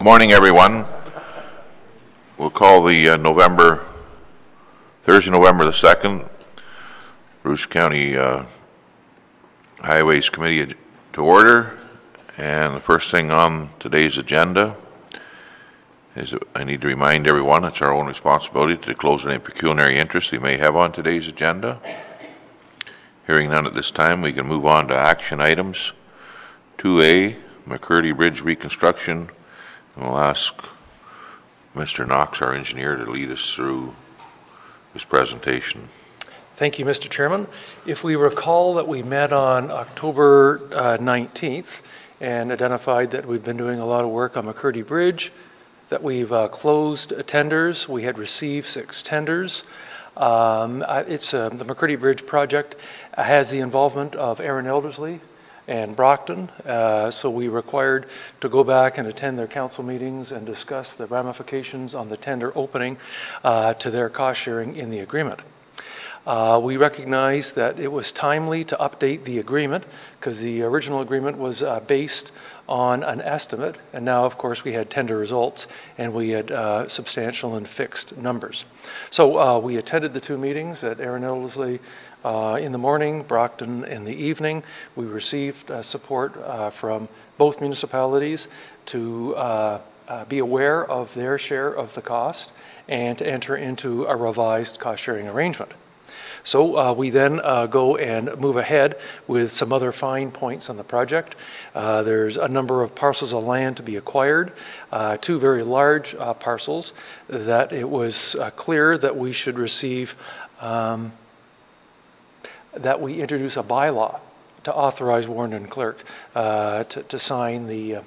Good morning, everyone. We'll call the Thursday, November the 2nd, Rouge County Highways Committee to order. And the first thing on today's agenda is that I need to remind everyone it's our own responsibility to disclose any pecuniary interest we may have on today's agenda. Hearing none at this time, we can move on to action items. 2A, McCurdy Bridge reconstruction. And we'll ask Mr. Knox, our engineer, to lead us through this presentation. Thank you, Mr. Chairman. If we recall that we met on October 19th and identified that we've been doing a lot of work on McCurdy Bridge, that we've closed tenders. We had received 6 tenders. The McCurdy Bridge project has the involvement of Aaron Eldersley and Brockton, so we required to go back and attend their council meetings and discuss the ramifications on the tender opening to their cost sharing in the agreement. We recognized that it was timely to update the agreement because the original agreement was based on an estimate, and now of course we had tender results and we had substantial and fixed numbers. So we attended the 2 meetings at Aaron Eldersley in the morning, Brockton in the evening. We received support from both municipalities to be aware of their share of the cost and to enter into a revised cost-sharing arrangement. So we then go and move ahead with some other fine points on the project. There's a number of parcels of land to be acquired, 2 very large parcels that it was clear that we should receive that we introduce a bylaw to authorize Warren and Clerk to sign the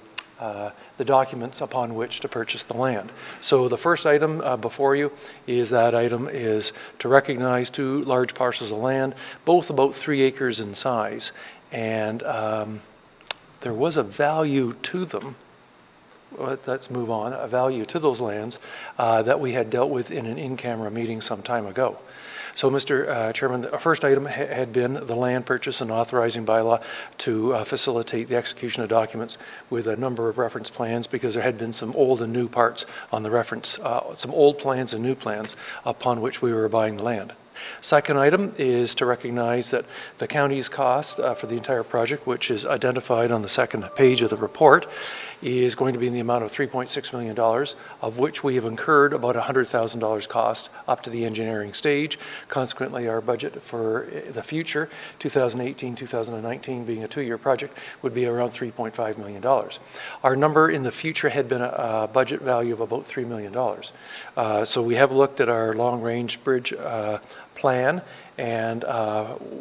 documents upon which to purchase the land. So the first item before you is to recognize 2 large parcels of land, both about 3 acres in size. And there was a value to them. Let's move on. A value to those lands that we had dealt with in an in-camera meeting some time ago. So, Mr. Chairman, the first item had been the land purchase and authorizing bylaw to facilitate the execution of documents with a number of reference plans because there had been some old and new parts on the reference, some old plans and new plans upon which we were buying the land. Second item is to recognize that the county's cost for the entire project, which is identified on the second page of the report, is going to be in the amount of $3.6 million, of which we have incurred about $100,000 cost up to the engineering stage. Consequently, our budget for the future, 2018-2019 being a 2-year project, would be around $3.5 million. Our number in the future had been a budget value of about $3 million. So we have looked at our long-range bridge plan, and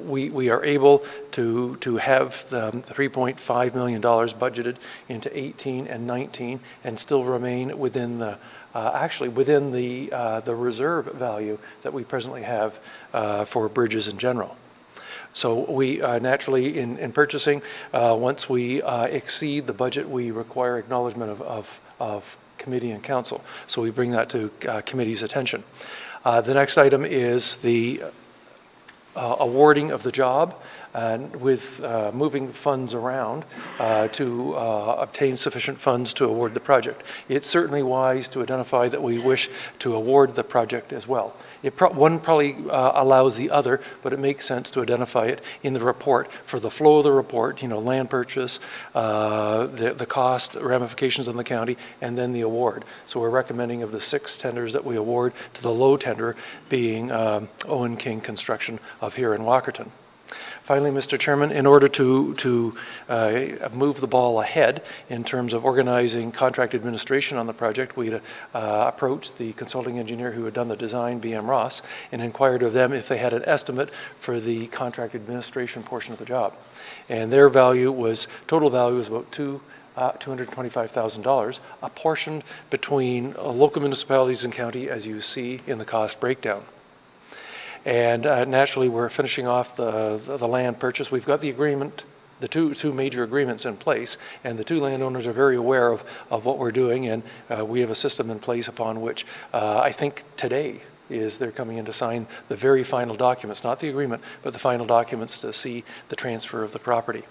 we are able to have the $3.5 million budgeted into 18 and 19 and still remain within the the reserve value that we presently have for bridges in general. So we naturally in purchasing, once we exceed the budget, we require acknowledgement of committee and council. So we bring that to committee's attention. The next item is the awarding of the job, and with moving funds around to obtain sufficient funds to award the project. It's certainly wise to identify that we wish to award the project as well. One probably allows the other, but it makes sense to identify it in the report for the flow of the report, land purchase, the cost, ramifications on the county, and then the award. So we're recommending of the 6 tenders that we award to the low tender being Owen King Construction of here in Walkerton. Finally, Mr. Chairman, in order to move the ball ahead in terms of organizing contract administration on the project, we approached the consulting engineer who had done the design, BM Ross, and inquired of them if they had an estimate for the contract administration portion of the job. And their total value was about $225,000, apportioned between local municipalities and county, as you see in the cost breakdown. And naturally, we're finishing off the land purchase. We've got the agreement, the two major agreements in place, and the 2 landowners are very aware of what we're doing, and we have a system in place upon which I think today they're coming in to sign the very final documents, not the agreement, but the final documents to see the transfer of the property.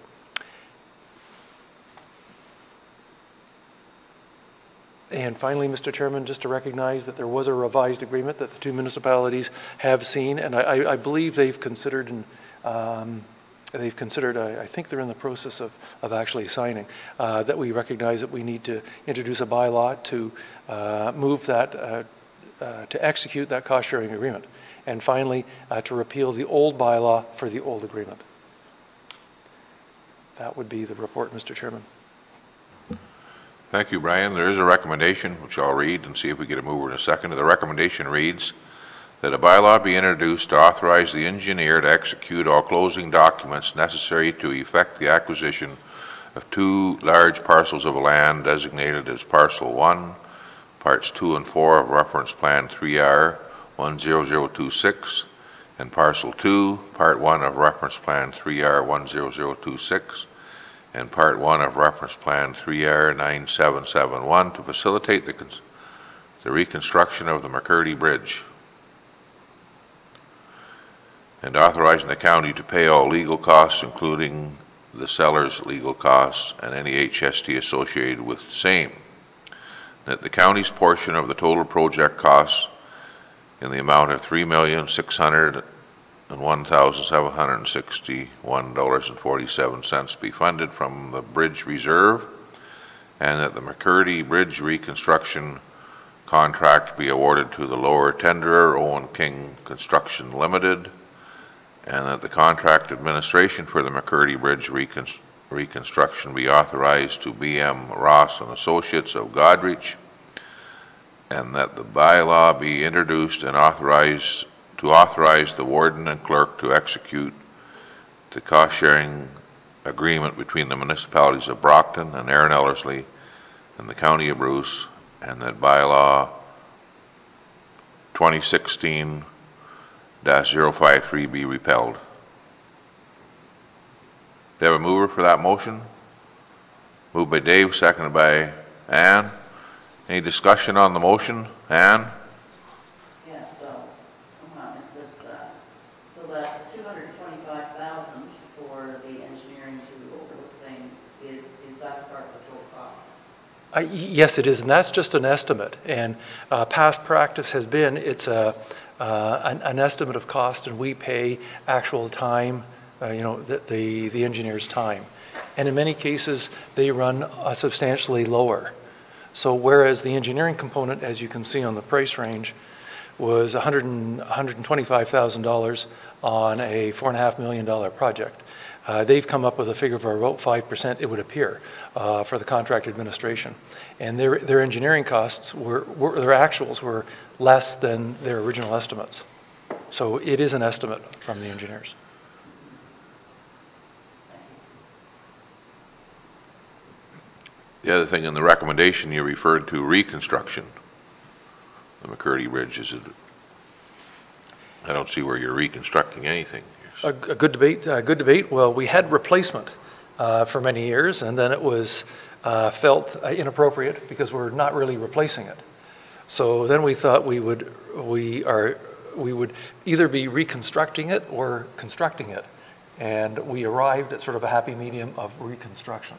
And finally, Mr. Chairman, just to recognize that there was a revised agreement that the two municipalities have seen, and I believe they've considered, and I think they're in the process of actually signing, that we recognize that we need to introduce a bylaw to move that, to execute that cost-sharing agreement. And finally, to repeal the old bylaw for the old agreement. That would be the report, Mr. Chairman. Thank you, Brian. There is a recommendation, which I'll read and see if we get a mover in a second. The recommendation reads that a bylaw be introduced to authorize the engineer to execute all closing documents necessary to effect the acquisition of 2 large parcels of land designated as Parcel 1, Parts 2 and 4 of Reference Plan 3R 10026, and Parcel 2, Part 1 of Reference Plan 3R 10026, and Part 1 of Reference Plan 3R 9771 to facilitate the reconstruction of the McCurdy Bridge, and authorizing the county to pay all legal costs, including the seller's legal costs and any HST associated with the same. That the county's portion of the total project costs in the amount of $3,601,761.47 be funded from the Bridge Reserve, and that the McCurdy Bridge reconstruction contract be awarded to the lower tenderer, Owen King Construction Limited, and that the contract administration for the McCurdy Bridge reconstruction be authorized to B.M. Ross and Associates of Godrich, and that the bylaw be introduced and authorize the warden and clerk to execute the cost-sharing agreement between the municipalities of Brockton and Aaron Ellerslie and the County of Bruce, and that bylaw 2016-053 be repelled. Do you have a mover for that motion? Moved by Dave, seconded by Ann. Any discussion on the motion? Ann? Yeah, so somehow is this, so that $225,000 for the engineering to overlook things, is that part of the total cost? Yes, it is, and that's just an estimate. And past practice has been it's an estimate of cost, and we pay actual time, the engineer's time. And in many cases, they run substantially lower. So whereas the engineering component, as you can see on the price range, was $125,000 on a $4.5 million project, they've come up with a figure of about 5%, it would appear, for the contract administration. And their engineering costs their actuals were less than their original estimates. So it is an estimate from the engineers. The other thing in the recommendation, you referred to reconstruction. The McCurdy Bridge I don't see where you're reconstructing anything. A good debate. Well, we had replacement for many years, and then it was felt inappropriate because we're not really replacing it. So then we thought we would either be reconstructing it or constructing it, and we arrived at sort of a happy medium of reconstruction.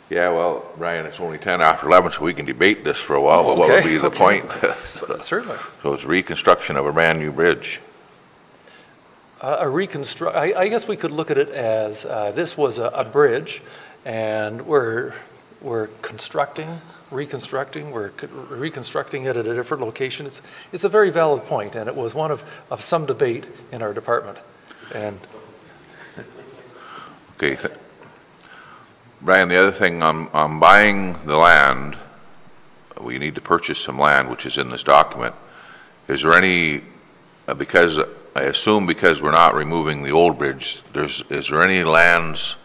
Yeah, well, Brian, it's only 10 after 11, so we can debate this for a while, but what would be the point? Certainly. So it's reconstruction of a brand new bridge. I guess we could look at it as this was a bridge, and we're reconstructing it at a different location. It's a very valid point, and it was one of some debate in our department. And okay. Brian, the other thing on buying the land, we need to purchase some land, which is in this document. Is there any, because I assume because we're not removing the old bridge, is there any lands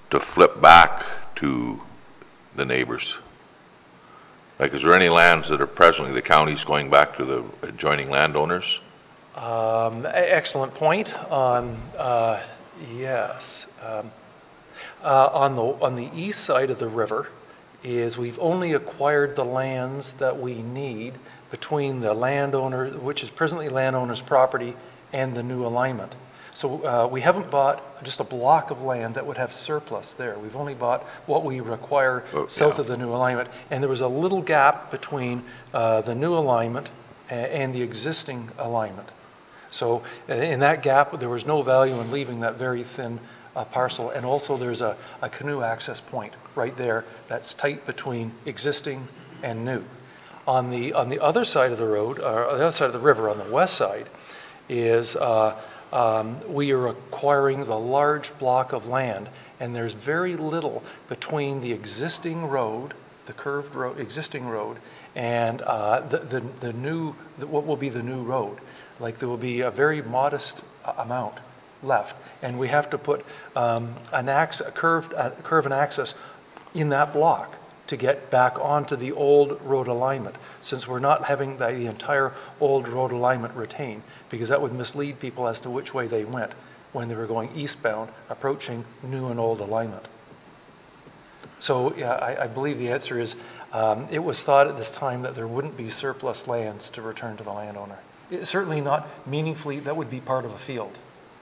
to flip back to the neighbors? Like, is there any lands that are presently the county's going back to the adjoining landowners? Excellent point. Yes. On the east side of the river we've only acquired the lands that we need between the landowner, which is presently landowner's property, and the new alignment. So we haven't bought just a block of land that would have surplus there. We've only bought what we require south of the new alignment. And there was a little gap between the new alignment and the existing alignment. So in that gap, there was no value in leaving that very thin parcel. And also there's a canoe access point right there that's tight between existing and new. On the other side of the road, or on the other side of the river, on the west side, is we are acquiring the large block of land, and there's very little between the existing road, the curved road, existing road, and the new, what will be the new road. Like there will be a very modest amount left, and we have to put a curve and access in that block to get back onto the old road alignment, since we're not having the entire old road alignment retained, because that would mislead people as to which way they went when they were going eastbound, approaching new and old alignment. So yeah, I believe the answer is it was thought at this time that there wouldn't be surplus lands to return to the landowner. Certainly not meaningfully, that would be part of a field.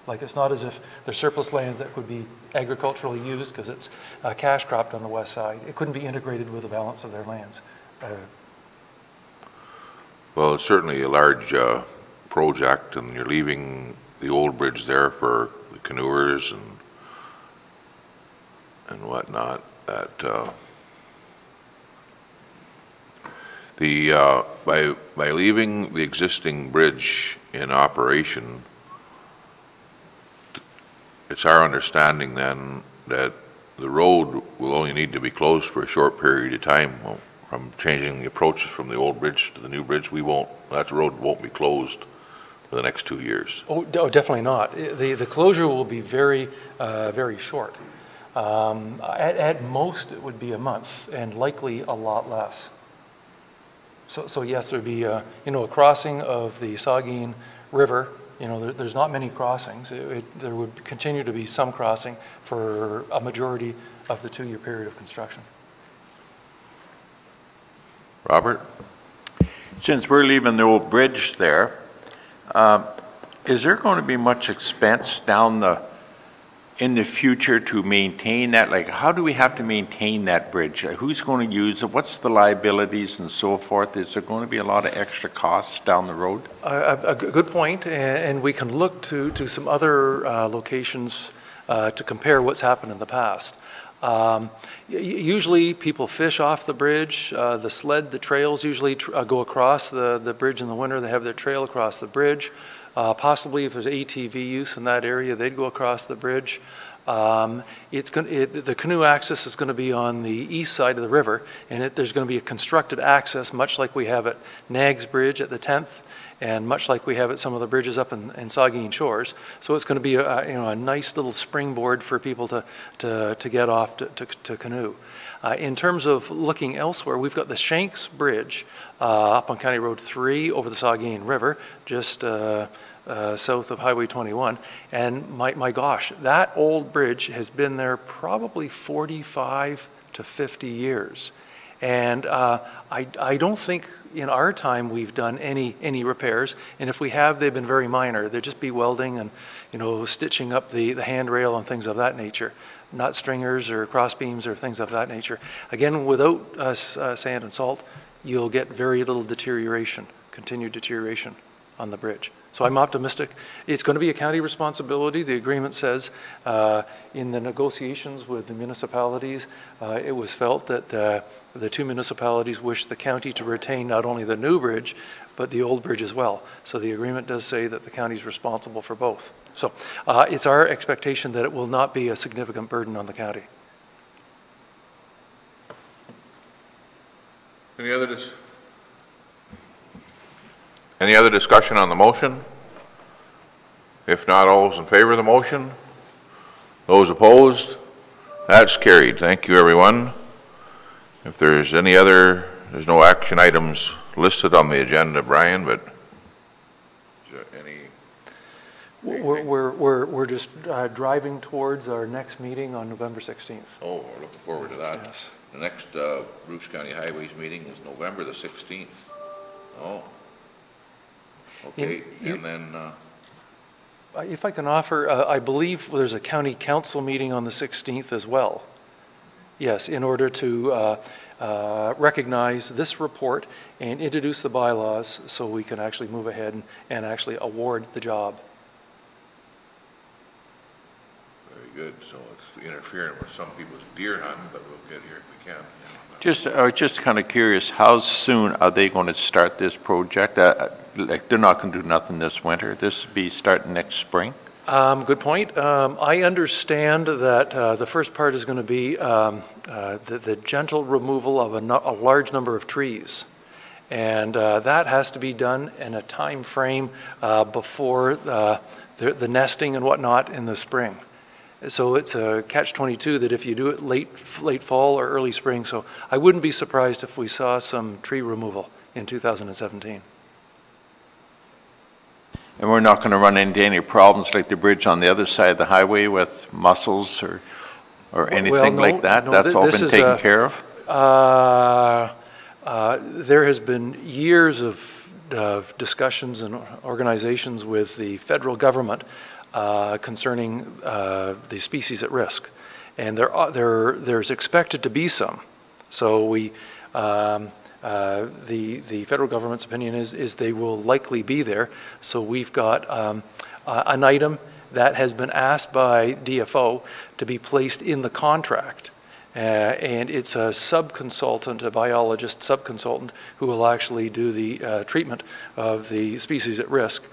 Like it's not as if there's surplus lands that could be agriculturally used because it's cash cropped on the west side. It couldn't be integrated with the balance of their lands. Well, it's certainly a large project, and you're leaving the old bridge there for the canoers and whatnot. That by leaving the existing bridge in operation, it's our understanding then that the road will only need to be closed for a short period of time. From changing the approaches from the old bridge to the new bridge, that road won't be closed for the next 2 years. Oh, definitely not. The closure will be very, very short. At most, it would be a month, and likely a lot less. So yes, there'd be a crossing of the Saugeen River. There's not many crossings. There would continue to be some crossing for a majority of the 2-year period of construction. Robert? Since we're leaving the old bridge there, is there going to be much expense in the future to maintain that? Like, how do we have to maintain that bridge? Who's going to use it? What's the liabilities and so forth? Is there going to be a lot of extra costs down the road? A good point, and we can look to some other locations to compare what's happened in the past. Usually people fish off the bridge. The trails usually go across the bridge in the winter. They have their trail across the bridge. Possibly if there's ATV use in that area, they'd go across the bridge. The canoe access is going to be on the east side of the river, and there's going to be a constructed access, much like we have at Nags Bridge at the 10th, and much like we have at some of the bridges up in Saugeen Shores. So it's going to be a nice little springboard for people to get off to canoe. In terms of looking elsewhere, we've got the Shanks Bridge up on County Road 3 over the Saugeen River, just south of Highway 21. And my gosh, that old bridge has been there probably 45 to 50 years. And I don't think in our time we've done any repairs, and if we have, they've been very minor. They'd just be welding and stitching up the handrail and things of that nature, not stringers or cross beams or things of that nature. Again, without sand and salt, you'll get very little deterioration, continued deterioration on the bridge. So I'm optimistic. It's going to be a county responsibility. The agreement says in the negotiations with the municipalities, it was felt that the two municipalities wished the county to retain not only the new bridge, but the old bridge as well. So the agreement does say that the county is responsible for both. So it's our expectation that it will not be a significant burden on the county. Any other discussion on the motion? If not, all those in favor of the motion? Those opposed? That's carried. Thank you, everyone. If there's there's no action items listed on the agenda, Brian, but is there any? We're just driving towards our next meeting on November 16th. Oh, we're looking forward to that. Yes. The next Bruce County Highways meeting is November the 16th. Oh. Okay, and then If I can offer, I believe there's a county council meeting on the 16th as well. Yes, in order to recognize this report and introduce the bylaws so we can actually move ahead and actually award the job. Very good. So it's interfering with some people's deer hunting, but we'll get here if we can. I was just kind of curious, how soon are they going to start this project? Like, they're not going to do nothing this winter. This will be starting next spring? Good point. I understand that the first part is going to be the gentle removal of a large number of trees. And that has to be done in a time frame before the nesting and whatnot in the spring. So it's a catch-22 that if you do it late fall or early spring, so I wouldn't be surprised if we saw some tree removal in 2017. And we're not going to run into any problems like the bridge on the other side of the highway with mussels or anything like that? No, That's all been taken care of? There has been years of discussions and organizations with the federal government concerning the species at risk, and there's expected to be some. So the federal government's opinion is they will likely be there. So we've got an item that has been asked by DFO to be placed in the contract. And it's a sub-consultant, a biologist sub-consultant, who will actually do the treatment of the species at risk.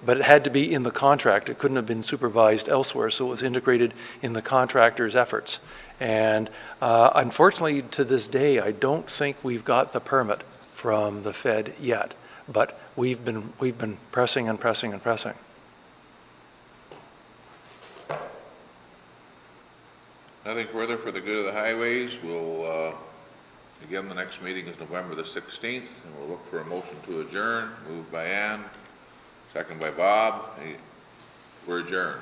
But it had to be in the contract. It couldn't have been supervised elsewhere, so it was integrated in the contractor's efforts. And unfortunately, to this day, I don't think we've got the permit from the Fed yet. But we've been pressing and pressing and pressing. Nothing further for the good of the highways. We'll, again, the next meeting is November the 16th, and we'll look for a motion to adjourn. Moved by Ann, second by Bob. We're adjourned.